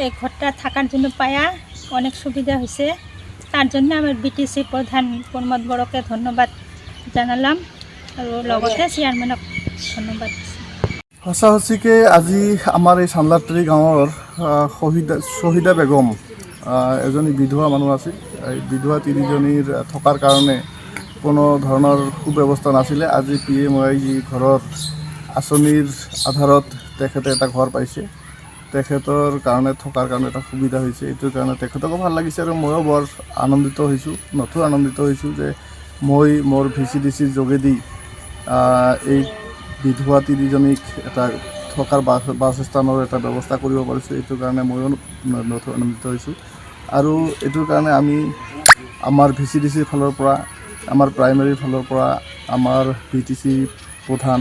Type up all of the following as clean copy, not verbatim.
এই ঘৰটা থাকাৰ জন্য পায়া অনেক সুবিধা হয়েছে। তাৰ জন্য আমাৰ বিটিসি প্ৰধান প্ৰমোদ বড়কে ধন্যবাদ জানালাম আৰু লগতে চেয়াৰমেনক ধন্যবাদ দিছোঁ। সঁচা সঁচিকে আজি আমাৰ এই চান্দাৰতৰী গাঁৱৰ শ্বহীদা বেগম এজনী বিধৱা মানুহ আছিল। এই বিধৱা তিনিজনীৰ থকাৰ কাৰণে কোনো ধৰণৰ সুব্যৱস্থা নাছিলে। আজি PMOY ঘৰত আঁচনিৰ আধাৰত তেখেতে এটা ঘৰ পাইছে। তেখেতৰ কাৰণে থকাৰ কাৰণে এটা সুবিধা হৈছে। এইটোৰ কাৰণে তেখেতকো ভাল লাগিছে আৰু ময়ো বৰ আনন্দিত হৈছোঁ, নথৈ আনন্দিত হৈছোঁ যে মই মোৰ VCDCৰ যোগেদি এই বিধৱা তিনিজনীক এটা থকাৰ বাসস্থানৰ এটা ব্যৱস্থা কৰিব পাৰিছোঁ। এইটোৰ কাৰণে ময়ো নথৈ আনন্দিত হৈছোঁ আৰু এইটোৰ কাৰণে আমি আমাৰ VCDCৰ ফালৰ পৰা, আমাৰ প্ৰাইমেৰীৰ ফালৰ পৰা আমাৰ VTC প্ৰধান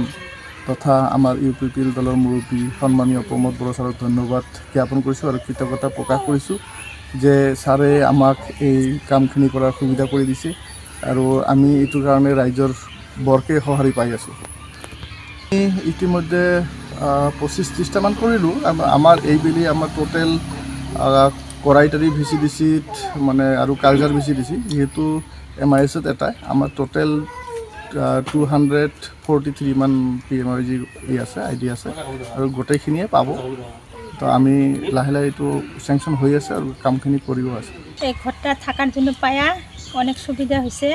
তথা আমাৰ UPPL দলৰ মুৰব্বী সন্মানীয় প্ৰমোদ বড়ো ছাৰক ধন্যবাদ জ্ঞাপন কৰিছোঁ আৰু কৃতজ্ঞতা প্ৰকাশ কৰিছোঁ যে ছাৰে আমাক এই কামখিনি কৰাৰ সুবিধা কৰি দিছে আৰু আমি এইটোৰ কাৰণে ৰাইজৰ বৰকৈ সঁহাৰি পাই আছোঁ। ইতিমধ্যে 25-30টামান কৰিলোঁ। আমাৰ এইবেলি আমাৰ টোটেল কৰাইটাৰী VCDCত মানে আৰু কালজাৰ VCDC যিহেতু MISত এটাই আমাৰ টোটেল 243 মান PMOY আছে, ID আছে আৰু গোটেইখিনিয়ে পাব। তো আমি লাহে লাহে এইটো চেংচন হৈ আছে আৰু কামখিনি কৰিব আছে। এই ঘৰটা থাকাৰ জন্য পায়া অনেক সুবিধা হয়েছে।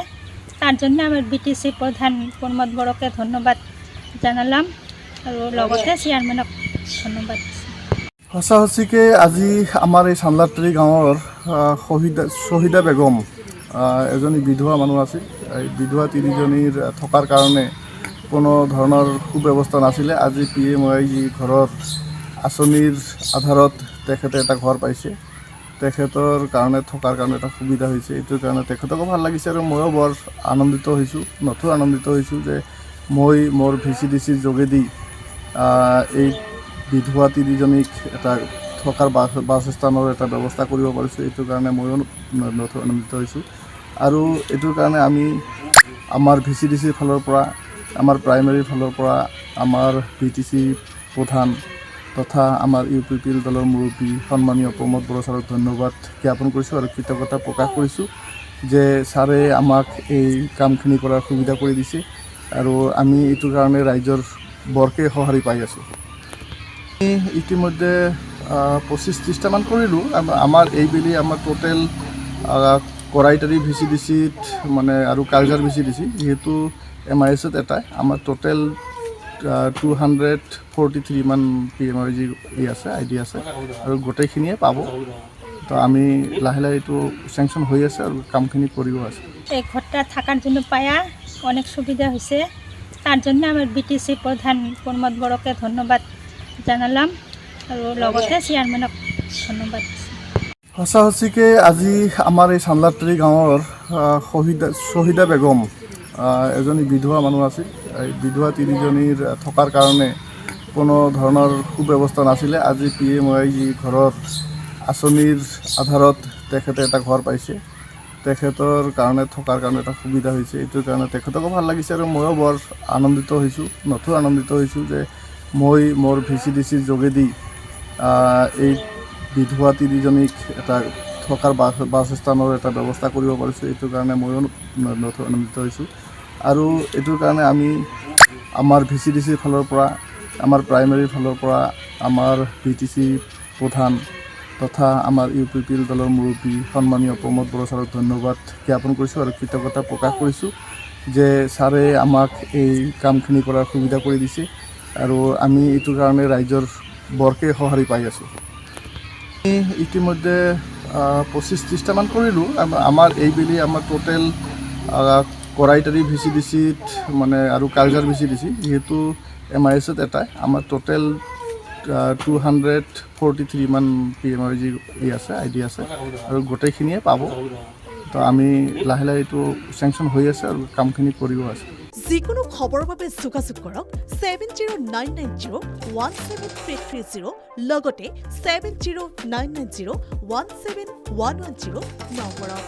তাৰ জন্য আমাৰ বিটিসি প্ৰধান প্ৰমোদ বড়কে ধন্যবাদ জানালাম আৰু লগতে চেয়াৰমেনক ধন্যবাদ দিছোঁ। সঁচা সঁচিকে আজি আমাৰ এই চান্দাৰতৰী গাঁৱৰ শ্বহীদা বেগম এজনী বিধৱা মানুহ আছিল। এই বিধৱা তিনিজনীৰ থকাৰ কাৰণে কোনো ধৰণৰ সুব্যৱস্থা নাছিলে। আজি PMOY ঘৰত আঁচনিৰ আধাৰত তেখেতে এটা ঘৰ পাইছে। তেখেতৰ কাৰণে থকাৰ কাৰণে এটা সুবিধা হৈছে। এইটোৰ কাৰণে তেখেতকো ভাল লাগিছে আৰু ময়ো বৰ আনন্দিত হৈছোঁ, নথৈ আনন্দিত হৈছোঁ যে মই মোৰ VCDCৰ যোগেদি এই বিধৱা তিনিজনীক এটা থকাৰ বাসস্থানৰ এটা ব্যৱস্থা কৰিব পাৰিছোঁ। এইটোৰ কাৰণে ময়ো নথৈ আনন্দিত হৈছোঁ আৰু এইটোৰ কাৰণে আমি আমাৰ VCDCৰ ফালৰ পৰা, আমাৰ প্ৰাইমেৰীৰ ফালৰ পৰা আমাৰ VTC প্ৰধান তথা আমাৰ UPPL দলৰ মুৰব্বী সন্মানীয় প্ৰমোদ বড়ো ছাৰক ধন্যবাদ জ্ঞাপন কৰিছোঁ আৰু কৃতজ্ঞতা প্ৰকাশ কৰিছোঁ যে ছাৰে আমাক এই কামখিনি কৰাৰ সুবিধা কৰি দিছে আৰু আমি এইটোৰ কাৰণে ৰাইজৰ বৰকৈ সঁহাৰি পাই আছোঁ। ইতিমধ্যে 25-30টামান কৰিলোঁ। আমাৰ এইবেলি আমাৰ টোটেল কৰাইটাৰী VCDCত মানে আৰু কালজাৰ VCDC যিহেতু MISত এটাই আমাৰ টোটেল 243 মান PMOY আছে, ID আছে আৰু গোটেইখিনিয়ে পাব। তো আমি লাহে লাহে এইটো চেংচন হৈ আছে আৰু কামখিনি কৰিব আছে। এই ঘৰটা থাকাৰ জন্য পায়া অনেক সুবিধা হয়েছে। তাৰ জন্য আমাৰ বিটিসি প্ৰধান প্ৰমোদ বড়কে ধন্যবাদ জানালাম আৰু লগতে চেয়াৰমেনক ধন্যবাদ দিছোঁ। সঁচা সঁচিকে আজি আমাৰ এই চান্দাৰতৰী গাঁৱৰ শ্বহীদা বেগম এজনী বিধৱা মানুহ আছিল। এই বিধৱা তিনিজনীৰ থকাৰ কাৰণে কোনো ধৰণৰ সুব্যৱস্থা নাছিলে। আজি PMOY ঘৰত আঁচনিৰ আধাৰত তেখেতে এটা ঘৰ পাইছে। তেখেতৰ কাৰণে থকাৰ কাৰণে এটা সুবিধা হৈছে। এইটোৰ কাৰণে তেখেতকো ভাল লাগিছে আৰু ময়ো বৰ আনন্দিত হৈছোঁ, নথৈ আনন্দিত হৈছোঁ যে মই মোৰ VCDCৰ যোগেদি এই বিধৱা তিনিজনীক এটা থকাৰ বাসস্থানৰ এটা ব্যৱস্থা কৰিব পাৰিছোঁ। এইটোৰ কাৰণে ময়ো নথৈ আনন্দিত হৈছোঁ আৰু এইটোৰ কাৰণে আমি আমাৰ VCDCৰ ফালৰ পৰা, আমাৰ প্ৰাইমেৰীৰ ফালৰ পৰা আমাৰ VTC প্ৰধান তথা আমাৰ UPPL দলৰ মুৰব্বী সন্মানীয় প্ৰমোদ বড়ো ছাৰক ধন্যবাদ জ্ঞাপন কৰিছোঁ আৰু কৃতজ্ঞতা প্ৰকাশ কৰিছোঁ যে ছাৰে আমাক এই কামখিনি কৰাৰ সুবিধা কৰি দিছে আৰু আমি এইটোৰ কাৰণে ৰাইজৰ বৰকৈ সঁহাৰি পাই আছোঁ। ইতিমধ্যে 25-30টামান কৰিলোঁ। আমাৰ এইবেলি আমাৰ টোটেল কৰাইটাৰী VCDCত মানে আৰু কালজাৰ VCDC যিহেতু MISত এটাই আমাৰ টোটেল 243 মান PMOY আছে, ID আছে আৰু গোটেইখিনিয়ে পাব। তো আমি লাহে লাহে এইটো চেংচন হৈ আছে আৰু কামখিনি কৰিব আছে। যিকোনো খবৰৰ বাবে যোগাযোগ কৰক 7099017330 লগতে 7099017110 নম্বৰত।